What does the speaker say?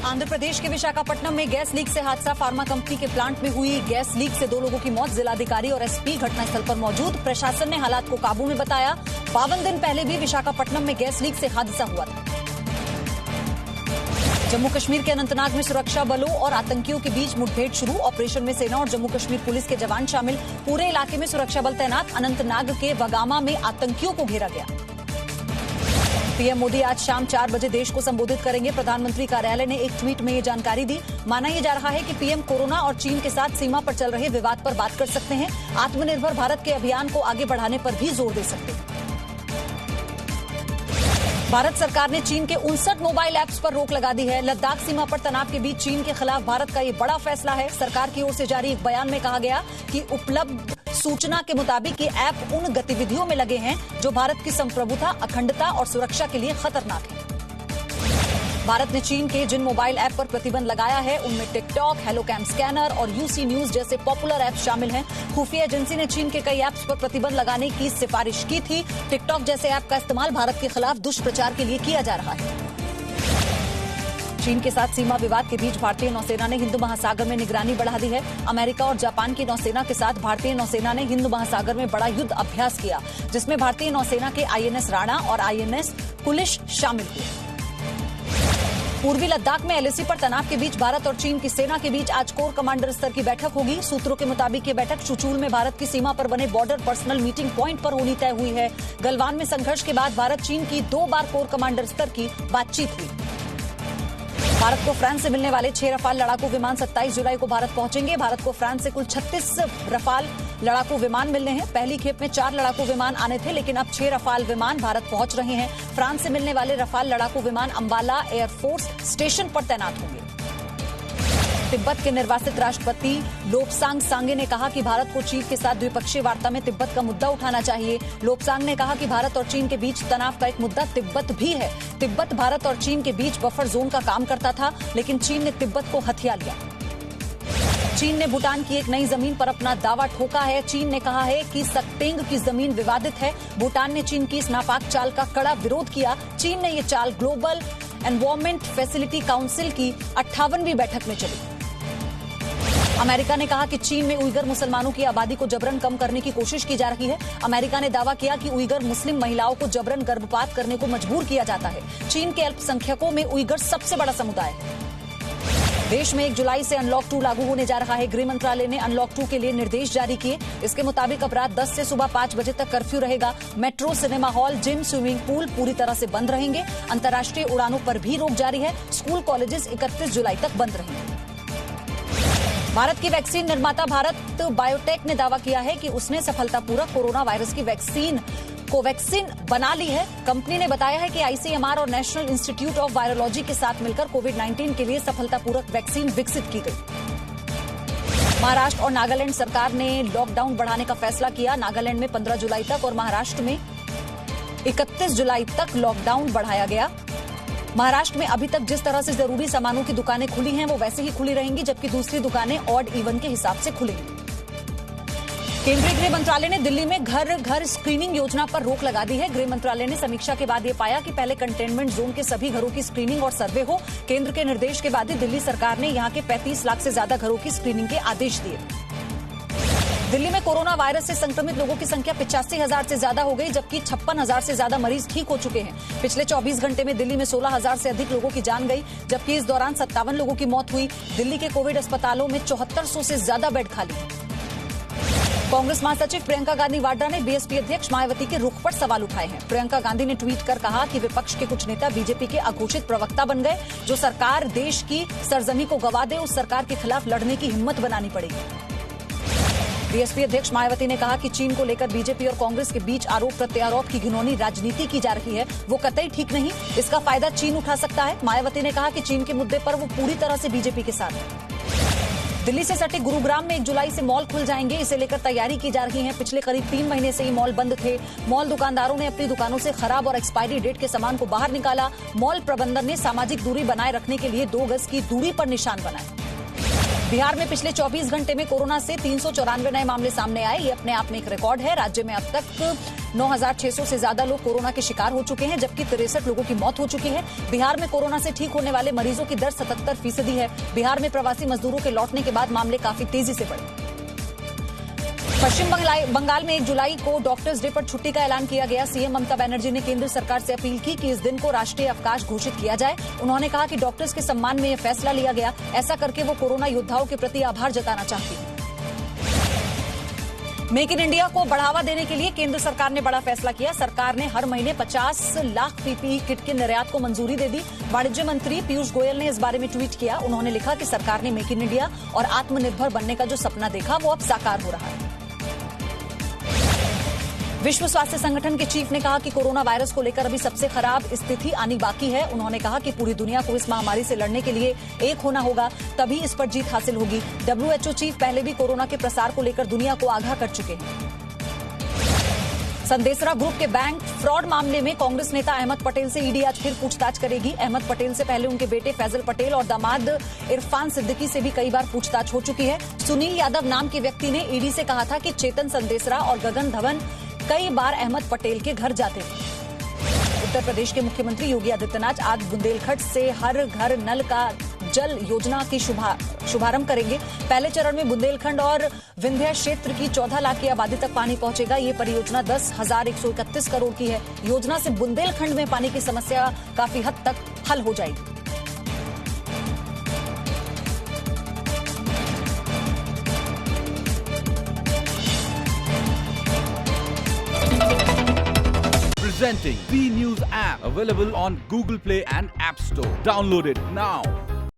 आंध्र प्रदेश के विशाखापट्टनम में gas leak से हादसा। फार्मा कंपनी के प्लांट में हुई गैस लीक से 2 लोगों की मौत। जिलाधिकारी और एसपी घटनास्थल पर मौजूद। प्रशासन ने हालात को काबू में बताया। 52 दिन पहले भी विशाखापट्टनम में गैस लीक से हादसा हुआ था। जम्मू कश्मीर के अनंतनाग में सुरक्षा बलों और आतंकियों के बीच मुठभेड़ शुरू। ऑपरेशन में सेना और जम्मू कश्मीर पुलिस के जवान शामिल। पूरे इलाके में सुरक्षा बल तैनात। अनंतनाग के बगामा में आतंकियों को घेरा गया। पीएम मोदी आज शाम 4 बजे देश को संबोधित करेंगे। प्रधानमंत्री कार्यालय ने एक ट्वीट में ये जानकारी दी। माना यह जा रहा है कि पीएम कोरोना और चीन के साथ सीमा पर चल रहे विवाद पर बात कर सकते हैं। आत्मनिर्भर भारत के अभियान को आगे बढ़ाने पर भी जोर दे सकते हैं। भारत सरकार ने चीन के 59 मोबाइल ऐप्स पर रोक लगा दी है। लद्दाख सीमा पर तनाव के बीच चीन के खिलाफ भारत का ये बड़ा फैसला है। सरकार की ओर से जारी एक बयान में कहा गया कि उपलब्ध सूचना के मुताबिक ये ऐप उन गतिविधियों में लगे हैं जो भारत की संप्रभुता, अखंडता और सुरक्षा के लिए खतरनाक है। भारत ने चीन के जिन मोबाइल ऐप पर प्रतिबंध लगाया है उनमें टिकटॉक, हेलोकैम स्कैनर और यूसी न्यूज जैसे पॉपुलर ऐप शामिल हैं। खुफिया एजेंसी ने चीन के कई ऐप्स पर प्रतिबंध लगाने की सिफारिश की थी। टिकटॉक जैसे ऐप का इस्तेमाल भारत के खिलाफ दुष्प्रचार के लिए किया जा रहा है। चीन के साथ सीमा विवाद के बीच भारतीय नौसेना ने हिंद महासागर में निगरानी बढ़ा दी है। अमेरिका और जापान की नौसेना के साथ भारतीय नौसेना ने हिंद महासागर में बड़ा युद्ध अभ्यास किया, जिसमें भारतीय नौसेना के आईएनएस राणा और आईएनएस कुलिश शामिल हुए। पूर्वी लद्दाख में एलएसी पर तनाव के बीच भारत और चीन की सेना के बीच आज कोर कमांडर स्तर की बैठक होगी। सूत्रों के मुताबिक ये बैठक चुचूल में भारत की सीमा पर बने बॉर्डर पर्सनल मीटिंग प्वाइंट पर होनी तय हुई है। गलवान में संघर्ष के बाद भारत चीन की 2 बार कोर कमांडर स्तर की बातचीत हुई। भारत को फ्रांस से मिलने वाले 6 रफाल लड़ाकू विमान 27 जुलाई को भारत पहुंचेंगे। भारत को फ्रांस से कुल 36 रफाल लड़ाकू विमान मिलने हैं। पहली खेप में 4 लड़ाकू विमान आने थे, लेकिन अब 6 रफाल विमान भारत पहुंच रहे हैं। फ्रांस से मिलने वाले रफाल लड़ाकू विमान अंबाला एयरफोर्स स्टेशन पर तैनात होंगे। तिब्बत के निर्वासित राष्ट्रपति लोपसांग सांगे ने कहा कि भारत को चीन के साथ द्विपक्षीय वार्ता में तिब्बत का मुद्दा उठाना चाहिए। लोपसांग ने कहा कि भारत और चीन के बीच तनाव का एक मुद्दा तिब्बत भी है। तिब्बत भारत और चीन के बीच बफर जोन का काम करता था, लेकिन चीन ने तिब्बत को हथिया लिया। चीन ने भूटान की एक नई जमीन पर अपना दावा ठोका है। चीन ने कहा है कि सक्तेंग की जमीन विवादित है। भूटान ने चीन की इस नापाक चाल का कड़ा विरोध किया। चीन ने ये चाल ग्लोबल एनवायरमेंट फैसिलिटी काउंसिल की 58वीं बैठक में चली। अमेरिका ने कहा कि चीन में उइगर मुसलमानों की आबादी को जबरन कम करने की कोशिश की जा रही है। अमेरिका ने दावा किया कि उइगर मुस्लिम महिलाओं को जबरन गर्भपात करने को मजबूर किया जाता है। चीन के अल्पसंख्यकों में उइगर सबसे बड़ा समुदाय है। देश में 1 जुलाई से अनलॉक 2 लागू होने जा रहा है। गृह मंत्रालय ने अनलॉक 2 के लिए निर्देश जारी किए। इसके मुताबिक अब रात 10 से सुबह 5 बजे तक कर्फ्यू रहेगा। Metro, cinema hall, gym, swimming pool पूरी तरह से बंद रहेंगे। अंतर्राष्ट्रीय उड़ानों पर भी रोक जारी है। स्कूल, कॉलेजेस 31 जुलाई तक बंद रहेंगे। भारत की वैक्सीन निर्माता भारत बायोटेक ने दावा किया है कि उसने सफलतापूर्वक कोरोना वायरस की वैक्सीन कोवैक्सीन बना ली है। कंपनी ने बताया है कि आईसीएमआर और नेशनल इंस्टीट्यूट ऑफ वायरोलॉजी के साथ मिलकर कोविड-19 के लिए सफलतापूर्वक वैक्सीन विकसित की गई। महाराष्ट्र और नागालैंड सरकार ने लॉकडाउन बढ़ाने का फैसला किया। नागालैंड में 15 जुलाई तक और महाराष्ट्र में 31 जुलाई तक लॉकडाउन बढ़ाया गया। महाराष्ट्र में अभी तक जिस तरह से जरूरी सामानों की दुकानें खुली हैं वो वैसे ही खुली रहेंगी, जबकि दूसरी दुकानें ऑड इवन के हिसाब से खुलेंगी। केंद्रीय गृह मंत्रालय ने दिल्ली में घर घर स्क्रीनिंग योजना पर रोक लगा दी है। गृह मंत्रालय ने समीक्षा के बाद ये पाया कि पहले कंटेनमेंट जोन के सभी घरों की स्क्रीनिंग और सर्वे हो। केंद्र के निर्देश के बाद ही दिल्ली सरकार ने यहां के 35 लाख से ज्यादा घरों की स्क्रीनिंग के आदेश दिए। दिल्ली में कोरोना वायरस से संक्रमित लोगों की संख्या 85,000 से ज्यादा हो गई, जबकि 56,000 से ज्यादा मरीज ठीक हो चुके हैं। पिछले 24 घंटे में दिल्ली में 16,000 से अधिक लोगों की जान गई, जबकि इस दौरान 57 लोगों की मौत हुई। दिल्ली के कोविड अस्पतालों में 7400 से ज्यादा बेड खाली हैं। कांग्रेस महासचिव प्रियंका गांधी वाड्रा ने बीएसपी अध्यक्ष मायावती के रुख पर सवाल उठाए हैं। प्रियंका गांधी ने ट्वीट कर कहा कि विपक्ष के कुछ नेता बीजेपी के अघोषित प्रवक्ता बन गए। जो सरकार देश की सरजमी को गवा दे, उस सरकार के खिलाफ लड़ने की हिम्मत बनानी पड़ेगी। बीएसपी अध्यक्ष मायावती ने कहा कि चीन को लेकर बीजेपी और कांग्रेस के बीच आरोप प्रत्यारोप की घिनौनी राजनीति की जा रही है, वो कतई ठीक नहीं। इसका फायदा चीन उठा सकता है। मायावती ने कहा कि चीन के मुद्दे पर वो पूरी तरह से बीजेपी के साथ है। दिल्ली से सटे गुरुग्राम में 1 जुलाई से मॉल खुल जाएंगे। इसे लेकर तैयारी की जा रही है। पिछले करीब 3 महीने से ये मॉल बंद थे। मॉल दुकानदारों ने अपनी दुकानों से खराब और एक्सपायरी डेट के सामान को बाहर निकाला। मॉल प्रबंधन ने सामाजिक दूरी बनाए रखने के लिए 2 गज की दूरी पर निशान बनाए। बिहार में पिछले 24 घंटे में कोरोना से 394 नए मामले सामने आए। ये अपने आप में एक रिकॉर्ड है। राज्य में अब तक 9,600 से ज्यादा लोग कोरोना के शिकार हो चुके हैं, जबकि 63 लोगों की मौत हो चुकी है। बिहार में कोरोना से ठीक होने वाले मरीजों की दर 77% है। बिहार में प्रवासी मजदूरों के लौटने के बाद मामले काफी तेजी से बढ़े। पश्चिम बंगाल में 1 जुलाई को डॉक्टर्स डे पर छुट्टी का ऐलान किया गया। सीएम ममता बनर्जी ने केंद्र सरकार से अपील की कि इस दिन को राष्ट्रीय अवकाश घोषित किया जाए। उन्होंने कहा कि डॉक्टर्स के सम्मान में यह फैसला लिया गया। ऐसा करके वो कोरोना योद्धाओं के प्रति आभार जताना चाहती है। मेक इन इंडिया को बढ़ावा देने के लिए केंद्र सरकार ने बड़ा फैसला किया। सरकार ने हर महीने 50 लाख पीपीई किट के निर्यात को मंजूरी दे दी। वाणिज्य मंत्री पीयूष गोयल ने इस बारे में ट्वीट किया। उन्होंने लिखा कि सरकार ने मेक इन इंडिया और आत्मनिर्भर बनने का जो सपना देखा वो अब साकार हो रहा है। विश्व स्वास्थ्य संगठन के चीफ ने कहा कि कोरोना वायरस को लेकर अभी सबसे खराब स्थिति आनी बाकी है। उन्होंने कहा कि पूरी दुनिया को इस महामारी से लड़ने के लिए एक होना होगा, तभी इस पर जीत हासिल होगी। WHO चीफ पहले भी कोरोना के प्रसार को लेकर दुनिया को आगाह कर चुके हैं। संदेशरा ग्रुप के बैंक फ्रॉड मामले में कांग्रेस नेता अहमद पटेल से ईडी आज फिर पूछताछ करेगी। अहमद पटेल से पहले उनके बेटे फैजल पटेल और दामाद इरफान सिद्दीकी से भी कई बार पूछताछ हो चुकी है। सुनील यादव नाम के व्यक्ति ने ईडी से कहा था कि चेतन संदेशरा और गगन धवन कई बार अहमद पटेल के घर जाते थे। उत्तर प्रदेश के मुख्यमंत्री योगी आदित्यनाथ आज बुंदेलखंड से हर घर नल का जल योजना की शुभारंभ करेंगे। पहले चरण में बुंदेलखंड और विंध्य क्षेत्र की 14 लाख की आबादी तक पानी पहुंचेगा। ये परियोजना 10,131 करोड़ की है। योजना से बुंदेलखंड में पानी की समस्या काफी हद तक हल हो जाएगी। Presenting B News app, available on Google Play and App Store. Download it now.